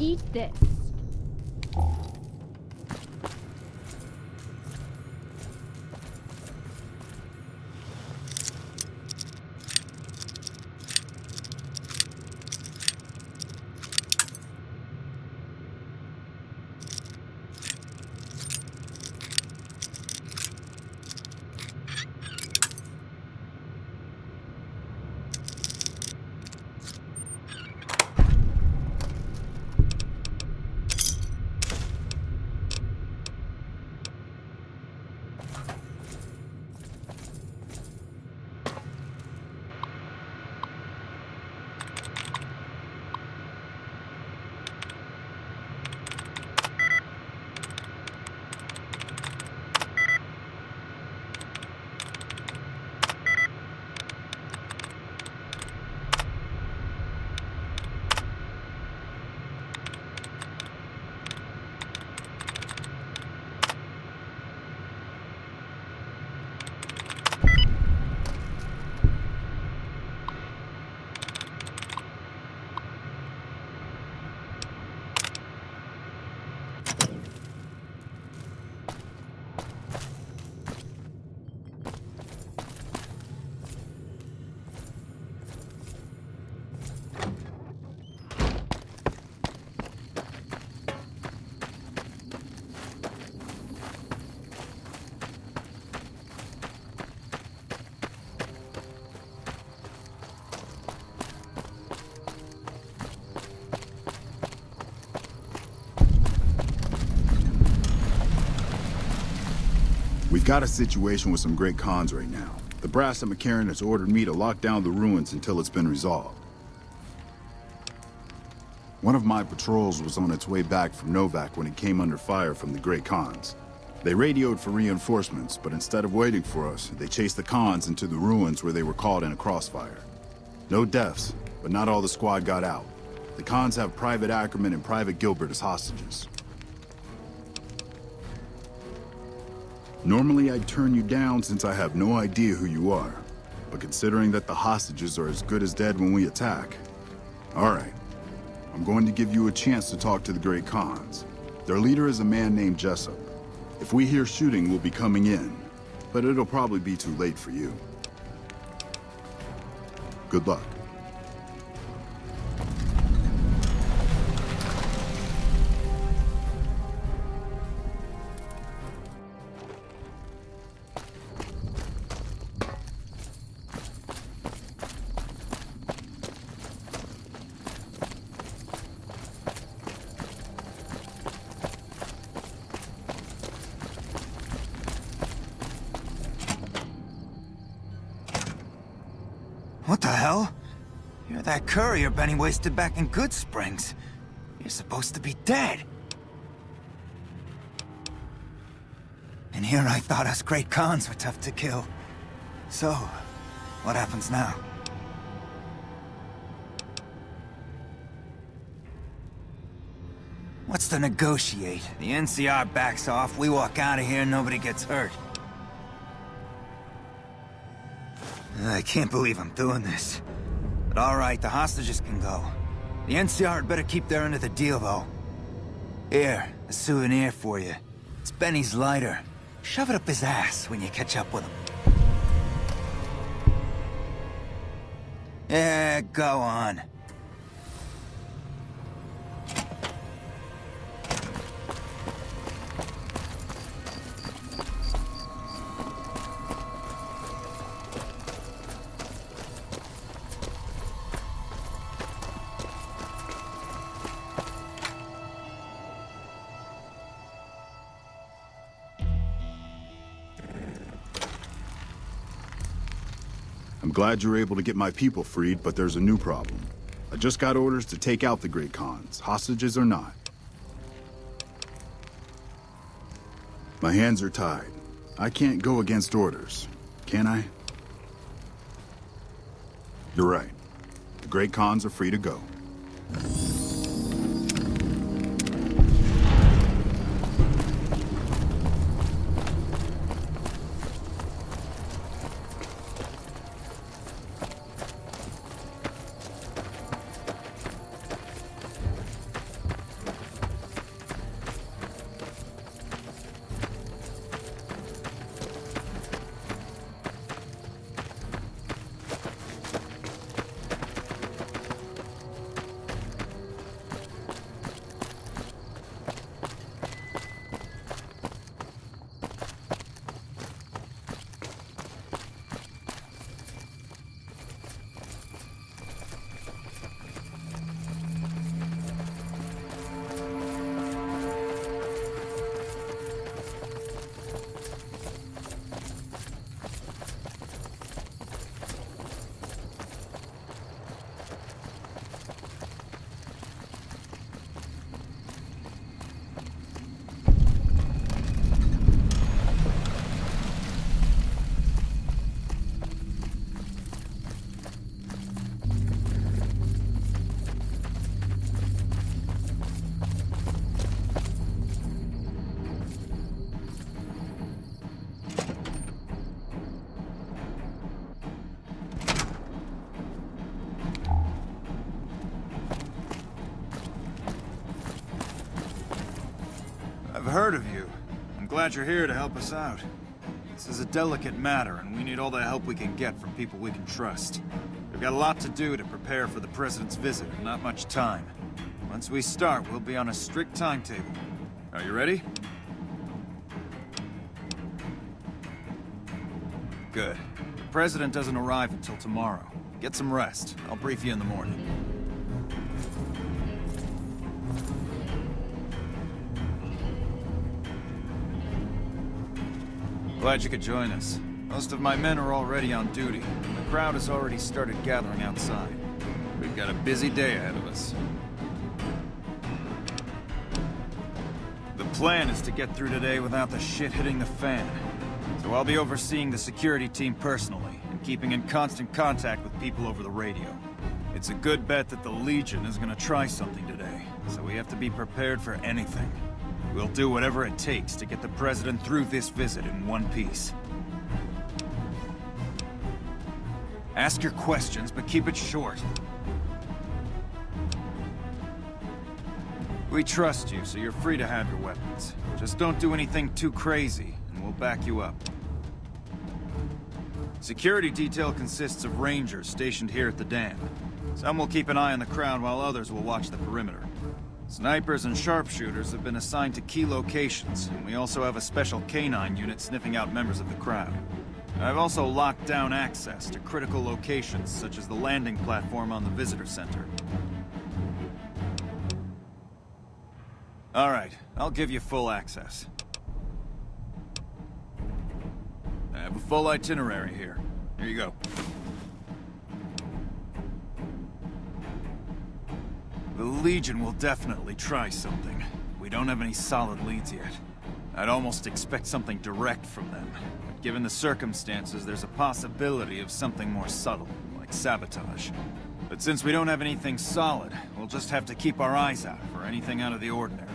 Eat this. We've got a situation with some great cons right now. The brass at McCarran has ordered me to lock down the ruins until it's been resolved. One of my patrols was on its way back from Novak when it came under fire from the Great Khans. They radioed for reinforcements, but instead of waiting for us, they chased the Khans into the ruins where they were caught in a crossfire. No deaths, but not all the squad got out. The Khans have Private Ackerman and Private Gilbert as hostages. Normally I'd turn you down since I have no idea who you are. But considering that the hostages are as good as dead when we attack... Alright. I'm going to give you a chance to talk to the Great Khans. Their leader is a man named Jessup. If we hear shooting, we'll be coming in. But it'll probably be too late for you. Good luck. What the hell? You're that courier Benny wasted back in Good Springs. You're supposed to be dead. And here I thought us Great Khans were tough to kill. So, what happens now? What's to negotiate? The NCR backs off, we walk out of here, nobody gets hurt. I can't believe I'm doing this. But alright, the hostages can go. The NCR had better keep their end of the deal, though. Here, a souvenir for you. It's Benny's lighter. Shove it up his ass when you catch up with him. Yeah, go on. I'm glad you were able to get my people freed, but there's a new problem. I just got orders to take out the Great Khans, hostages or not. My hands are tied. I can't go against orders, can I? You're right. The Great Khans are free to go. heard of you. I'm glad you're here to help us out. This is a delicate matter, and we need all the help we can get from people we can trust. We've got a lot to do to prepare for the President's visit, and not much time. Once we start, we'll be on a strict timetable. Are you ready? Good. The President doesn't arrive until tomorrow. Get some rest. I'll brief you in the morning. Glad you could join us. Most of my men are already on duty. The crowd has already started gathering outside. We've got a busy day ahead of us. The plan is to get through today without the shit hitting the fan. So I'll be overseeing the security team personally, and keeping in constant contact with people over the radio. It's a good bet that the Legion is gonna try something today, so we have to be prepared for anything. We'll do whatever it takes to get the President through this visit in one piece. Ask your questions, but keep it short. We trust you, so you're free to have your weapons. Just don't do anything too crazy, and we'll back you up. Security detail consists of rangers stationed here at the dam. Some will keep an eye on the crowd while others will watch the perimeter. Snipers and sharpshooters have been assigned to key locations, and we also have a special canine unit sniffing out members of the crowd. I've also locked down access to critical locations, such as the landing platform on the visitor center. All right, I'll give you full access. I have a full itinerary here. Here you go. The Legion will definitely try something. We don't have any solid leads yet. I'd almost expect something direct from them. But given the circumstances, there's a possibility of something more subtle, like sabotage. But since we don't have anything solid, we'll just have to keep our eyes out for anything out of the ordinary.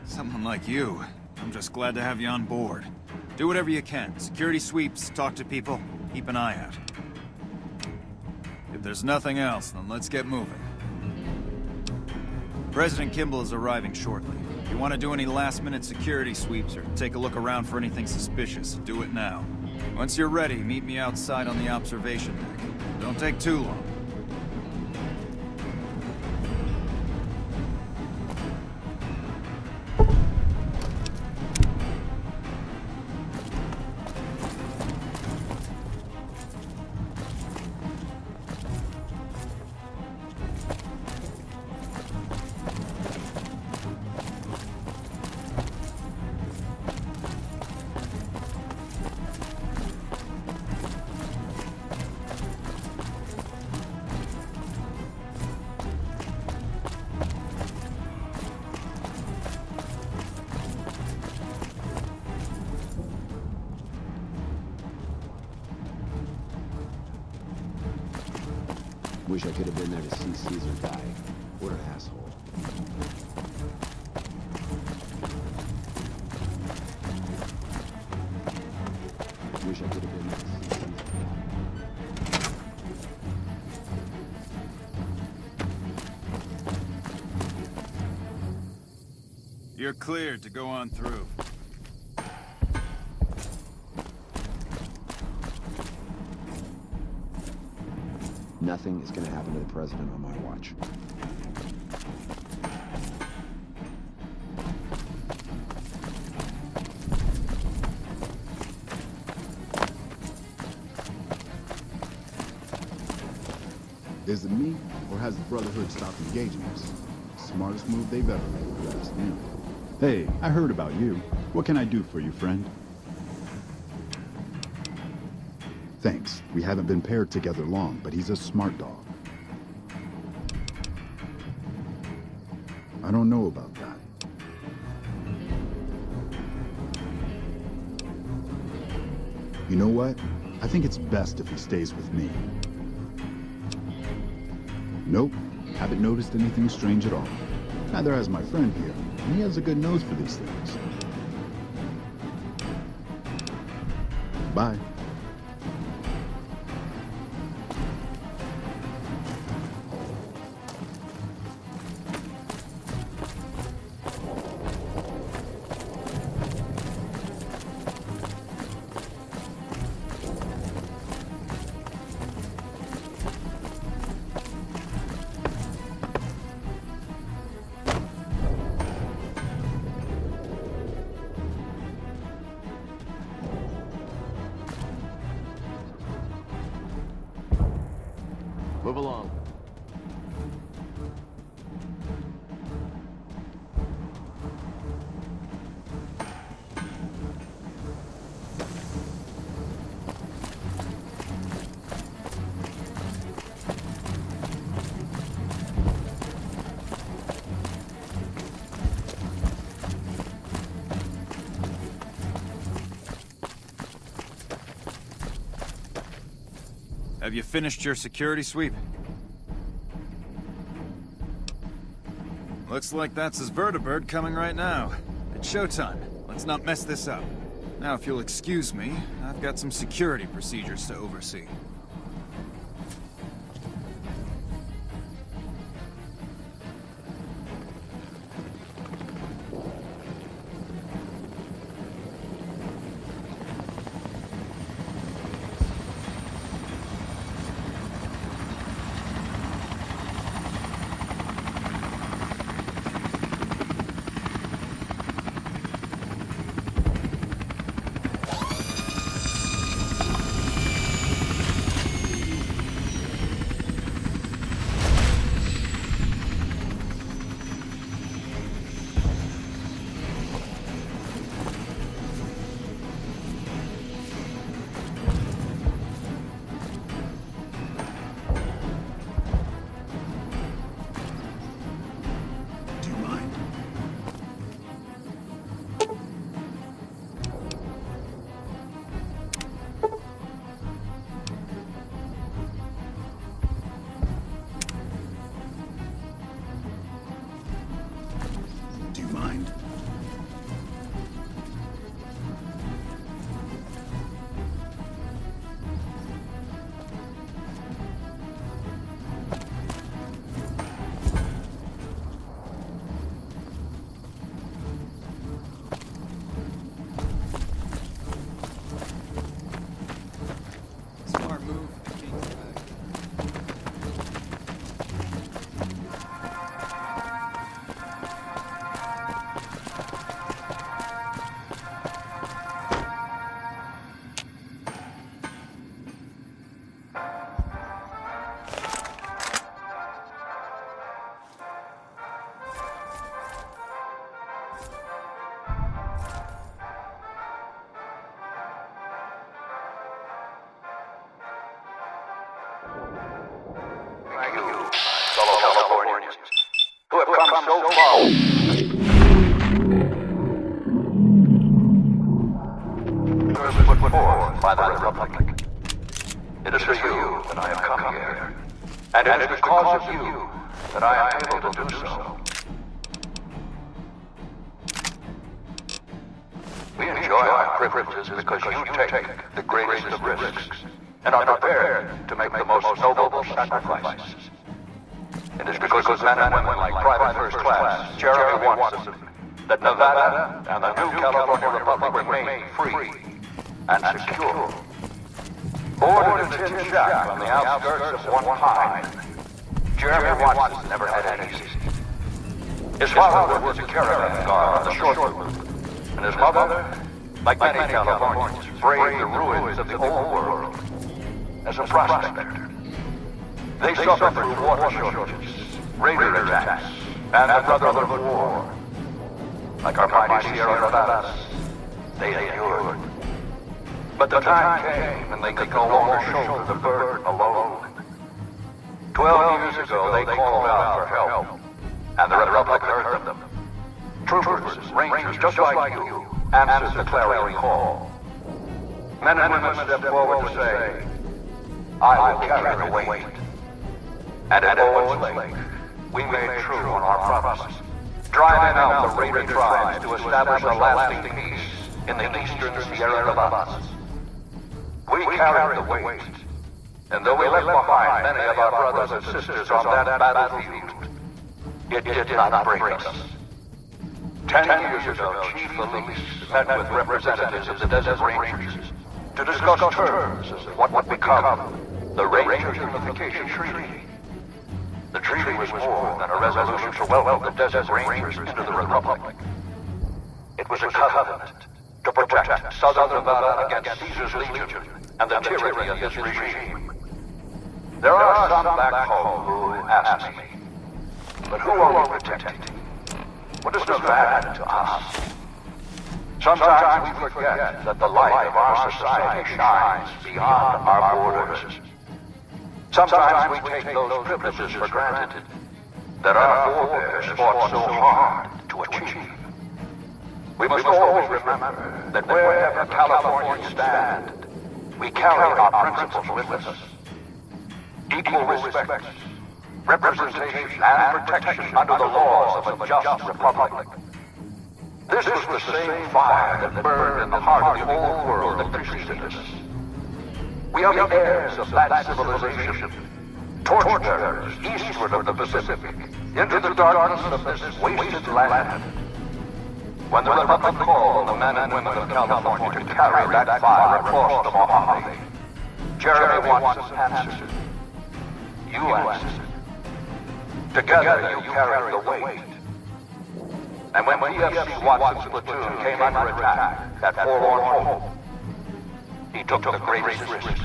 Someone like you, I'm just glad to have you on board. Do whatever you can. Security sweeps, talk to people, keep an eye out. If there's nothing else, then let's get moving. President Kimball is arriving shortly. If you want to do any last-minute security sweeps or take a look around for anything suspicious, do it now. Once you're ready, meet me outside on the observation deck. Don't take too long. Wish I could have been there to see Caesar die. What an asshole. Wish I could have been there to see Caesar die. You're cleared to go on through. Nothing is gonna happen to the President on my watch. Is it me, or has the Brotherhood stopped engaging us? Smartest move they've ever made, if you ask me. Hey, I heard about you. What can I do for you, friend? Thanks. We haven't been paired together long, but he's a smart dog. I don't know about that. You know what? I think it's best if he stays with me. Nope. Haven't noticed anything strange at all. Neither has my friend here, and he has a good nose for these things. Bye. Move along. Have you finished your security sweep? Looks like that's his vertibird coming right now. It's showtime. Let's not mess this up. Now, if you'll excuse me, I've got some security procedures to oversee. who have come so far. Put forth by the Republic. It is for you that I have come here, and it is because of you that I am able to do so. We enjoy our privileges because you take the greatest of risks and are prepared to make the most noble sacrifices. It is because of men and women like Private First Class Jeremy Watson that Nevada and the new California Republic remain free and secure. Born in a tin shack on the outskirts of one pine, Jeremy Watson never had it easy. His father was a caravan guard on the short route, and his mother, like many Californians, braved the ruins of the old world as a prospector. They suffered through water shortages, raider attacks, and the brotherhood of war. Like our mighty Sierra Nevadas, they endured. But the time came and they could no longer shoulder the burden alone. 12 years ago, they called out for help, and the Republic heard them. Troopers, rangers, just like you, answered the clarion call. Men and women stepped forward to say, I will carry the weight. And at Owens Lake, we made true on our promise, driving out the raider tribes to establish a lasting peace in the eastern Sierra Nevadas. We carried the weight, and though we left behind many of our brothers and sisters on that battlefield, it did not break us. 10 years ago, Chief Elise met with representatives of the Desert Rangers to discuss terms of what would become the Ranger Unification Treaty. The treaty was more than a resolution to welcome the Desert Rangers into the Republic. It was a covenant to protect Southern Nevada against Caesar's Legion and the tyranny of this regime. There are some back home who ask me, but who are we protecting? What does Nevada to us? Sometimes we forget that the light of our society shines beyond our borders. Sometimes we take those privileges for granted that our forebears fought so hard to achieve. We must always remember that wherever Californians stand, we carry our principles with us. Equal respect, representation, and protection under the laws of a just republic. This was the same fire that burned in the heart of the old world that preceded us. We are the heirs of that civilization, torchbearers eastward of the Pacific, into the darkness of this wasted land. When the Republic called on the men and women of California to carry that fire across the Mojave, Jeremy Watson answered. You answered. Together you carried the weight. And when PFC Watson's platoon came under attack at Forlorn Hope, he took the greatest risk.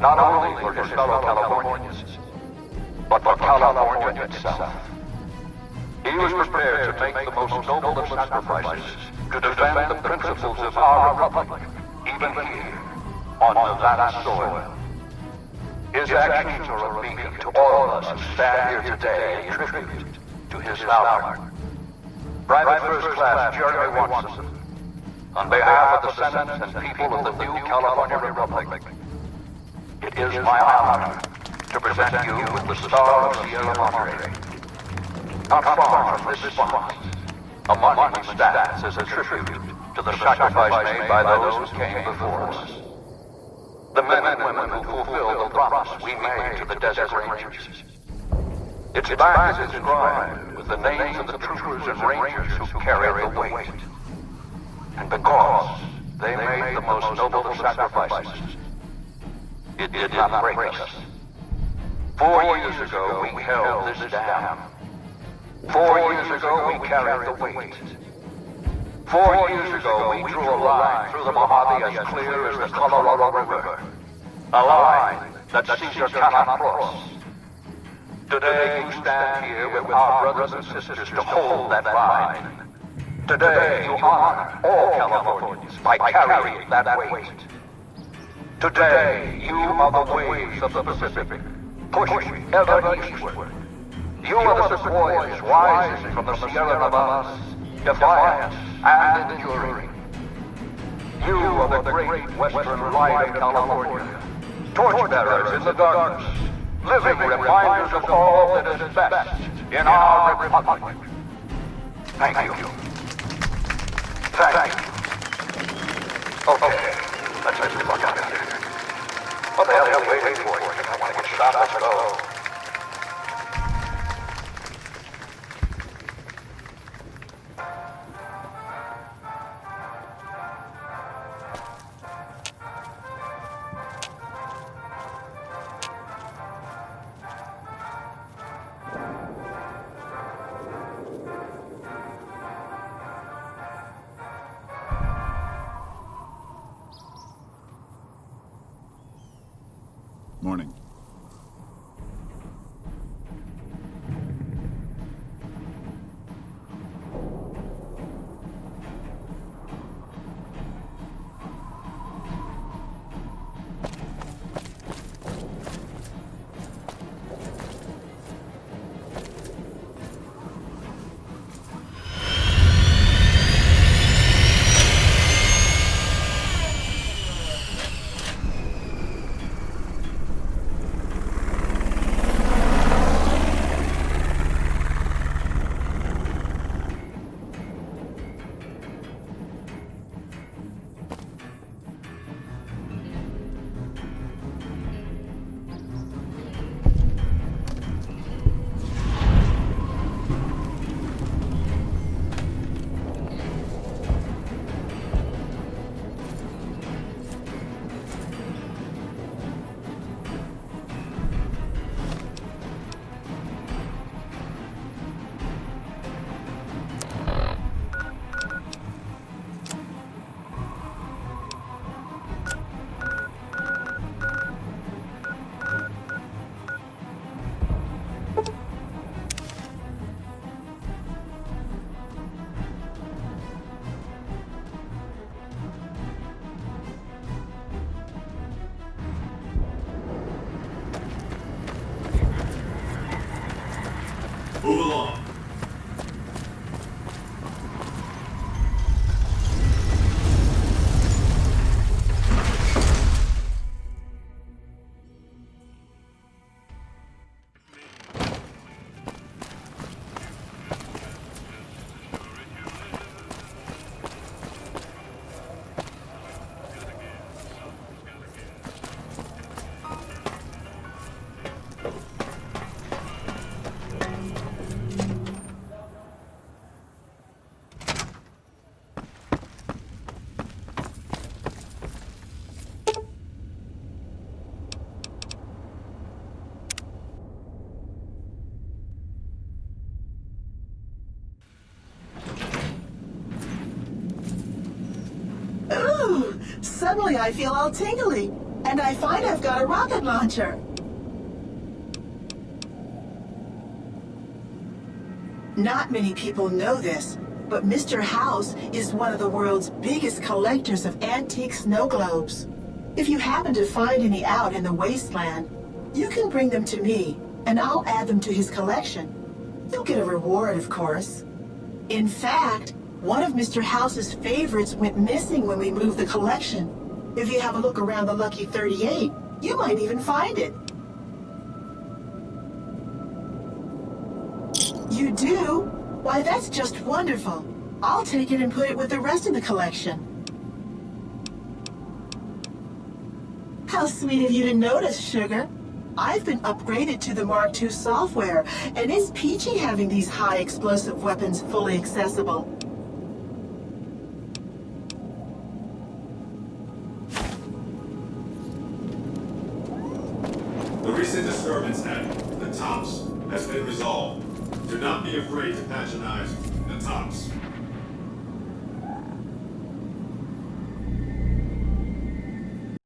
Not only for his fellow Californians, but for California itself. He was prepared to make the most noble of sacrifices to defend the principles of our republic, even here, on Nevada soil. His actions are a beacon to all of us who stand here today in tribute to his valor. Private First Class Jeremy Watson, on behalf of the Senate and people of the new California Republic, it is my honor to present you with the Star of Sierra Madre. Not far from this spot, a monument stands as a tribute to the sacrifice made by those who came before us. The men and women who fulfilled the promise we made to the Desert Rangers. Its back is inscribed with the names of the troopers and rangers who carried the weight. And because they made the most noble of sacrifices, it did not break us. 4 years ago, we held this dam. 4 years ago, we carried the weight. 4 years ago, we drew a line through the Mojave as clear as the Colorado River. A line that Caesar cannot cross. Today, you stand here with our brothers and sisters to hold that line. Today, you honor all Californians by carrying that weight. Today, you are the waves of the Pacific, pushing ever eastward. You are the sequoias rising from the Sierra Nevadas, defiant and enduring. You are the great western light of California, torchbearers in the darkness, living reminders of all that is best in our republic. Thank you. Thank you. Okay, let's get the fuck out of here. What the hell are you waiting for? You think I want to get shot? Let's go. Ooh, suddenly I feel all tingly, and I find I've got a rocket launcher. Not many people know this, but Mr. House is one of the world's biggest collectors of antique snow globes. If you happen to find any out in the wasteland, you can bring them to me, and I'll add them to his collection. You'll get a reward, of course. In fact, one of Mr. House's favorites went missing when we moved the collection. If you have a look around the Lucky 38, you might even find it. You do? Why, that's just wonderful. I'll take it and put it with the rest of the collection. How sweet of you to notice, Sugar. I've been upgraded to the Mark II software, and it's peachy having these high explosive weapons fully accessible. The recent disturbance at the Tops has been resolved. Do not be afraid to patronize the Tops.